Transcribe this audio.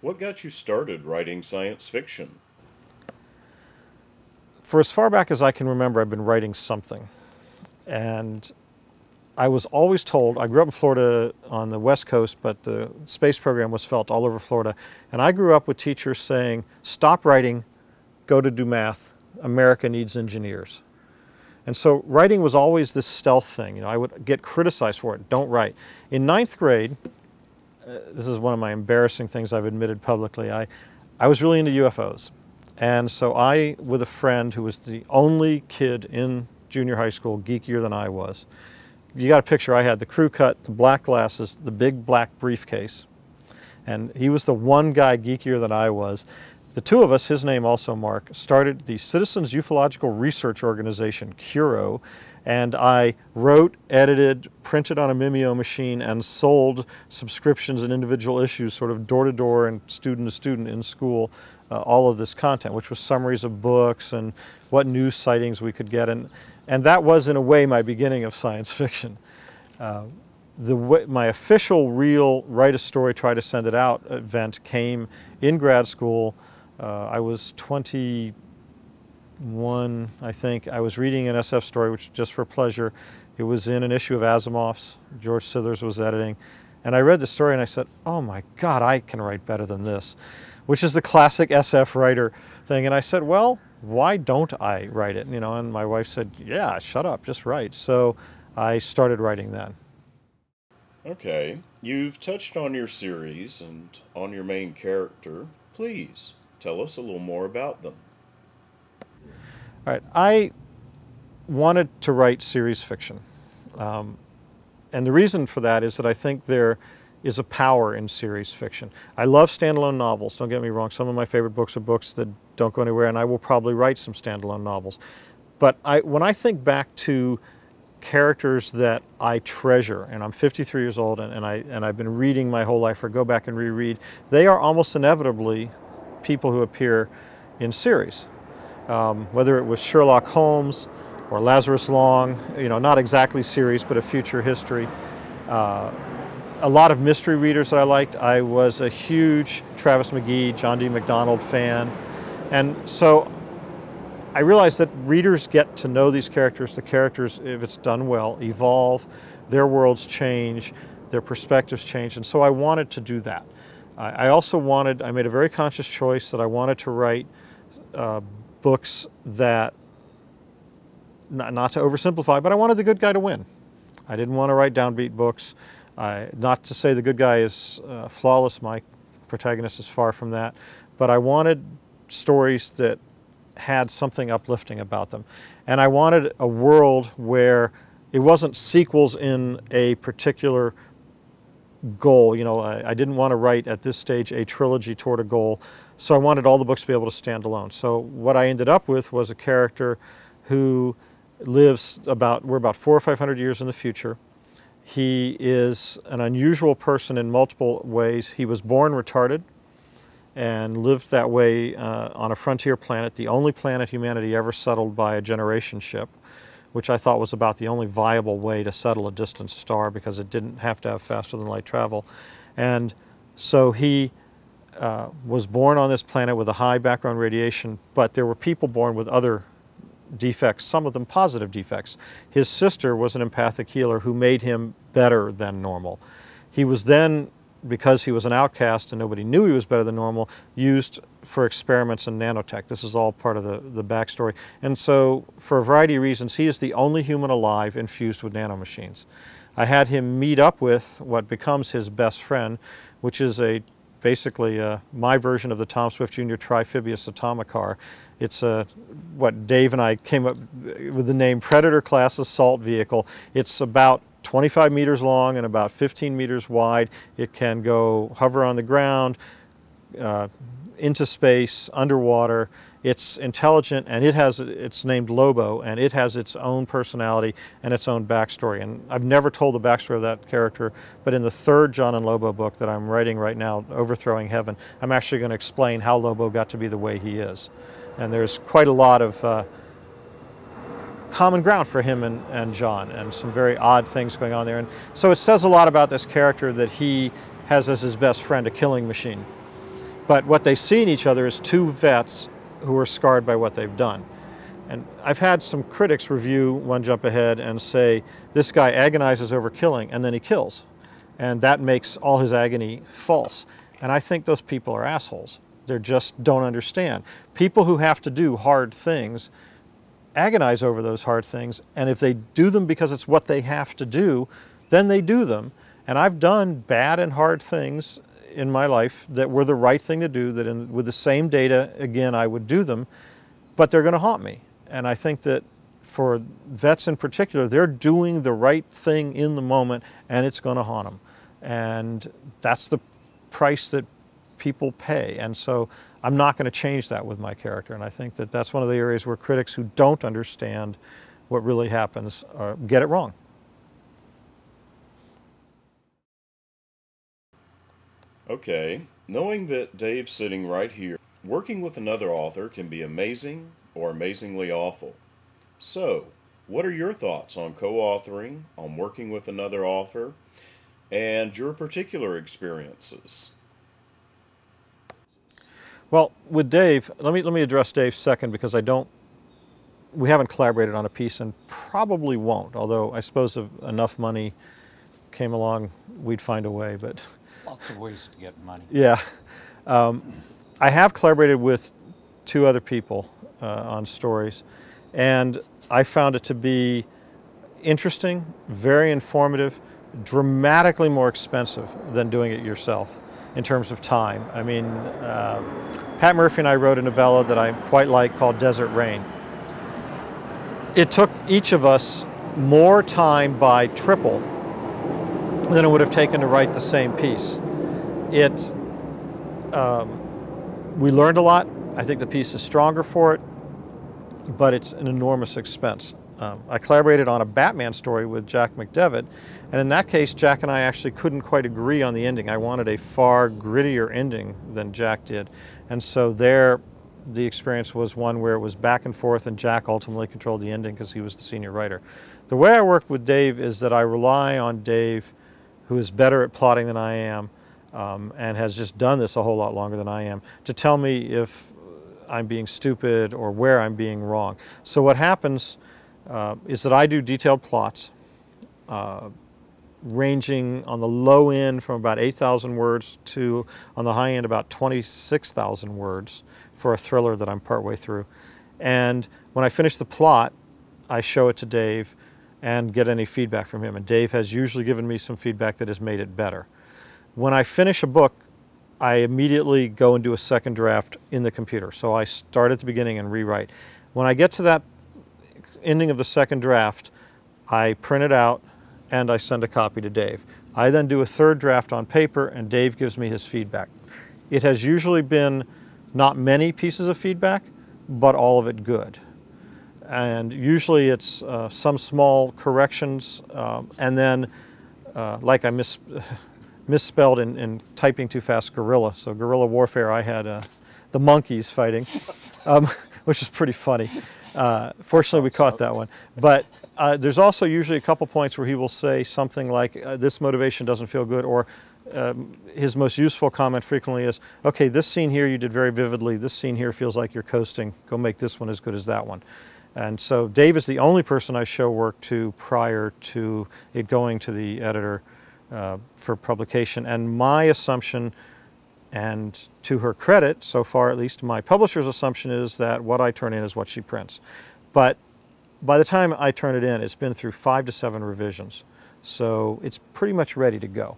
What got you started writing science fiction? For as far back as I can remember, I've been writing something. And I was always told, I grew up in Florida on the West Coast, but the space program was felt all over Florida. And I grew up with teachers saying, stop writing, go to do math. America needs engineers. And so writing was always this stealth thing. You know, I would get criticized for it, don't write. In ninth grade, this is one of my embarrassing things I've admitted publicly, I was really into UFOs. And so I, with a friend who was the only kid in junior high school geekier than I was, you got a picture, I had the crew cut, the black glasses, the big black briefcase, and he was the one guy geekier than I was. The two of us, his name also Mark, started the Citizens Ufological Research Organization, CURO, and I wrote, edited, printed on a Mimeo machine, and sold subscriptions and individual issues sort of door to door and student to student in school, all of this content, which was summaries of books and what news sightings we could get. And that was, in a way, my beginning of science fiction. My official real write a story, try to send it out event came in grad school. I was 21, I think. I was reading an SF story, which just for pleasure. It was in an issue of Asimov's. George Sithers was editing. And I read the story and I said, oh my God, I can write better than this, which is the classic SF writer thing. And I said, well, why don't I write it? You know, and my wife said, yeah, shut up, just write. So I started writing then. Okay, you've touched on your series and on your main character. Please tell us a little more about them. All right, I wanted to write series fiction. And the reason for that is that I think there is a power in series fiction. I love standalone novels, don't get me wrong. Some of my favorite books are books that don't go anywhere, and I will probably write some standalone novels. But when I think back to characters that I treasure, and I'm 53 years old, and I've been reading my whole life, or go back and reread, they are almost inevitably people who appear in series. Whether it was Sherlock Holmes or Lazarus Long, you know, not exactly series, but a future history. A lot of mystery readers that I liked. I was a huge Travis McGee, John D. MacDonald fan. And so I realized that readers get to know these characters. The characters, if it's done well, evolve, their worlds change, their perspectives change. And so I wanted to do that. I also wanted, I made a very conscious choice that I wanted to write books that, not to oversimplify, but I wanted the good guy to win. I didn't want to write downbeat books. Not to say the good guy is flawless, my protagonist is far from that, but I wanted stories that had something uplifting about them. And I wanted a world where it wasn't sequels in a particular goal. You know, I didn't want to write at this stage a trilogy toward a goal, so I wanted all the books to be able to stand alone. So what I ended up with was a character who lives we're about 400 or 500 years in the future. He is an unusual person in multiple ways. He was born retarded and lived that way on a frontier planet, the only planet humanity ever settled by a generation ship, which I thought was about the only viable way to settle a distant star because it didn't have to have faster than light travel. And so he was born on this planet with a high background radiation, but there were people born with other defects, some of them positive defects. His sister was an empathic healer who made him better than normal. He was then, because he was an outcast and nobody knew he was better than normal, used for experiments in nanotech. This is all part of the backstory. And so, for a variety of reasons, he is the only human alive infused with nanomachines. I had him meet up with what becomes his best friend, which is basically my version of the Tom Swift Jr. Triphibius Atomicar. It's what Dave and I came up with the name Predator Class Assault Vehicle. It's about 25 meters long and about 15 meters wide. It can go hover on the ground, into space, underwater. It's intelligent, and it's named Lobo, and it has its own personality and its own backstory. And I've never told the backstory of that character, but in the third John and Lobo book that I'm writing right now, Overthrowing Heaven, I'm actually going to explain how Lobo got to be the way he is. And there's quite a lot of common ground for him and John, and some very odd things going on there. And so it says a lot about this character that he has as his best friend a killing machine. But what they see in each other is two vets who are scarred by what they've done. And I've had some critics review One Jump Ahead and say, this guy agonizes over killing and then he kills. And that makes all his agony false. And I think those people are assholes. They just don't understand. People who have to do hard things agonize over those hard things, and if they do them because it's what they have to do, then they do them. And I've done bad and hard things in my life that were the right thing to do, that with the same data, again, I would do them, but they're going to haunt me. And I think that for vets in particular, they're doing the right thing in the moment, and it's going to haunt them. And that's the price that people pay. And so I'm not going to change that with my character. And I think that that's one of the areas where critics who don't understand what really happens get it wrong. Okay, knowing that Dave's sitting right here, working with another author can be amazing or amazingly awful. So, what are your thoughts on co-authoring, on working with another author, and your particular experiences? Well, with Dave, let me address Dave second, because we haven't collaborated on a piece and probably won't, although I suppose if enough money came along, we'd find a way, but... Lots of ways to get money. Yeah. I have collaborated with two other people on stories, and I found it to be interesting, very informative, dramatically more expensive than doing it yourself in terms of time. I mean, Pat Murphy and I wrote a novella that I quite like called Desert Rain. It took each of us more time by triple than it would have taken to write the same piece. We learned a lot. I think the piece is stronger for it, but it's an enormous expense. I collaborated on a Batman story with Jack McDevitt, and in that case, Jack and I actually couldn't quite agree on the ending. I wanted a far grittier ending than Jack did, and so there, the experience was one where it was back and forth, and Jack ultimately controlled the ending because he was the senior writer. The way I worked with Dave is that I rely on Dave, who is better at plotting than I am, and has just done this a whole lot longer than I am, to tell me if I'm being stupid or where I'm being wrong. So what happens is that I do detailed plots, ranging on the low end from about 8,000 words to on the high end about 26,000 words for a thriller that I'm partway through. And when I finish the plot, I show it to Dave and get any feedback from him. And Dave has usually given me some feedback that has made it better. When I finish a book, I immediately go and do a second draft in the computer. So I start at the beginning and rewrite. When I get to that ending of the second draft, I print it out and I send a copy to Dave. I then do a third draft on paper and Dave gives me his feedback. It has usually been not many pieces of feedback, but all of it good. And usually it's some small corrections, and then like I misspelled in typing too fast guerrilla. So guerrilla warfare, I had the monkeys fighting, which is pretty funny. Fortunately, we caught that one. But there's also usually a couple points where he will say something like, this motivation doesn't feel good, or his most useful comment frequently is, okay, this scene here you did very vividly, this scene here feels like you're coasting, go make this one as good as that one. And so Dave is the only person I show work to prior to it going to the editor for publication. And my assumption, and to her credit, so far at least my publisher's assumption, is that what I turn in is what she prints. But by the time I turn it in, it's been through 5 to 7 revisions. So it's pretty much ready to go.